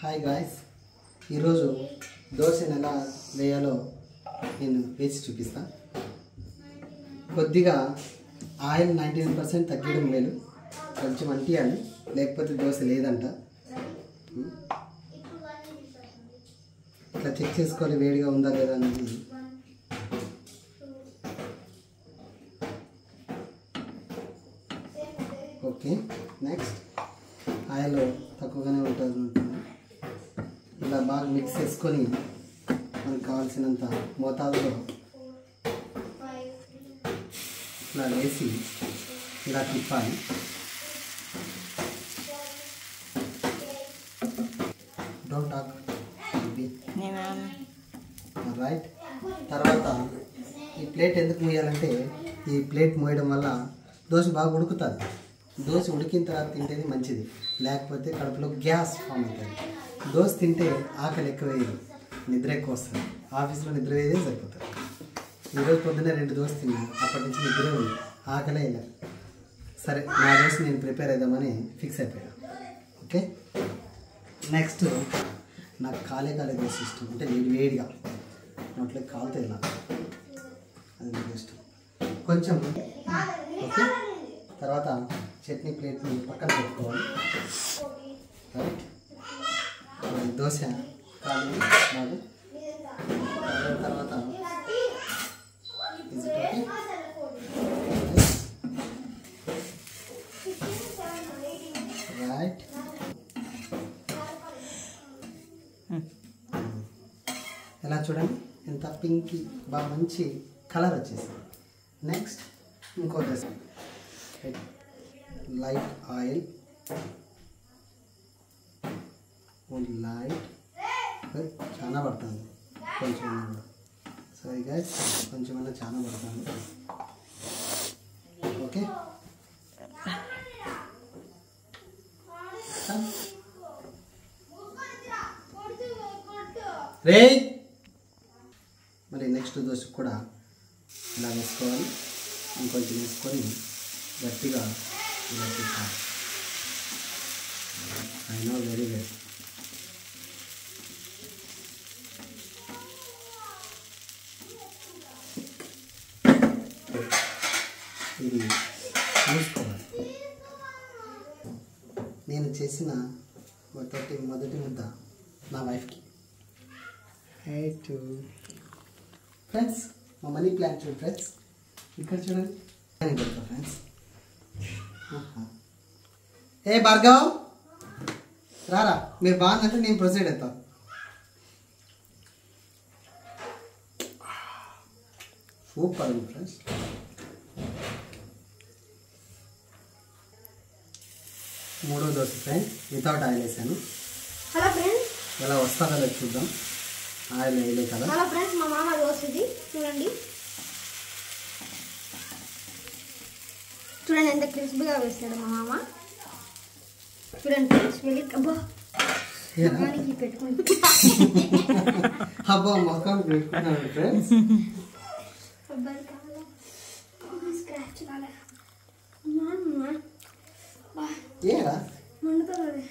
Hi guys, ఈరోజు దోశను ఎలా వేయాలో నేను వేసి చూపిస్తా. కొద్దిగా ఆయిల్ 99% తగ్గడం మేలు, కొంచెం అంటియాలి, లేకపోతే దోశ లేదంట. ఇట్లా చెక్ చేసుకోవాలి వేడిగా ఉందా లేదా అనేది. ఓకే, నెక్స్ట్ ఆయిల్ తక్కువగానే ఉంటుంది. ఇలా బాగా మిక్స్ చేసుకొని మనకు కావాల్సినంత మోతాదులో ఇలా వేసి ఇలా తిప్పాలి. Don't talk right. తర్వాత ఈ ప్లేట్ ఎందుకు మూయాలంటే, ఈ ప్లేట్ మూయడం వల్ల దోశ బాగా ఉడుకుతుంది. దోశ ఉడికిన తర్వాత తింటేనే మంచిది, లేకపోతే కడుపులో గ్యాస్ ఫామ్ అవుతుంది. దోశ తింటే ఆకలి ఎక్కువ వేయదు, నిద్ర ఎక్కువ వస్తుంది. ఆఫీస్లో నిద్ర వేయదే సరిపోతుంది. ఈరోజు పొద్దున్నే 2 దోశ తిన్నాను, అప్పటి నుంచి నిద్ర ఉంది, ఆకలే ఇలా. సరే, నా దోశ నేను ప్రిపేర్ అవుదామని ఫిక్స్ అయిపోయాను. ఓకే, నెక్స్ట్ నాకు కాలే దోశ ఇష్టం, అంటే వేడిగా నోట్లోకి కాలుతో ఇలా, అది నాకు ఇష్టం కొంచెం. ఓకే, తర్వాత చట్నీ ప్లేట్ని పక్కన పెట్టుకోవాలి. రైట్, దోశ కాలి బాగా తర్వాత రైట్. ఎలా చూడండి, ఎంత పింక్ బాగా మంచి కలర్ వచ్చేసింది. నెక్స్ట్ ఇంకో దోశ, లైట్ ఆయిల్, లైట్ చాలా పడుతుంది కొంచెం కూడా. సరే గైస్, కొంచెం అన్నా చాలా పడుతుంది. ఓకే, రే మరి నెక్స్ట్ దోశ కూడా ఇలా వేసుకోవాలి. ఇంకొంచెం వేసుకొని గట్టిగా ఇలా తిప్పాలి. I know very well. ఇది చూసుకోవాలి. నేను చేసిన మొదటి ముద్ద నా వైఫ్కి. ఫ్రెండ్స్, మా మనీ ప్లాంట్ చూడండి ఫ్రెండ్స్, ఇక్కడ చూడండి ఫ్రెండ్స్. ఏ భార్గవ్ రారా, మీరు బాగుందంటే నేను ప్రొసీడ్ అవుతాను. సూపర్ ఉంది ఫ్రెండ్స్. మూడో దోశ ఫ్రెండ్, వితౌట్ ఆయిల్ వేసాను. హలో ఫ్రెండ్స్, ఎలా వస్తుందో లేదు చూద్దాం. ఆయిల్ వేయలే కదా. హలో ఫ్రెండ్స్, మా మామ దోశ ఇది చూడండి. చూడండి ఎంత క్రిస్పీగా వేస్తాడు మా మామ. చూడండి ఫ్రెండ్స్, వెళ్ళి అబ్బా మొఖానికి పెట్టుకుంటా. అబ్బా మొఖానికి పెట్టుకున్నాను ఫ్రెండ్స్. అబ్బాయి కావాలా స్క్రాచ్ రాలే. ఏరా మండుతుంది.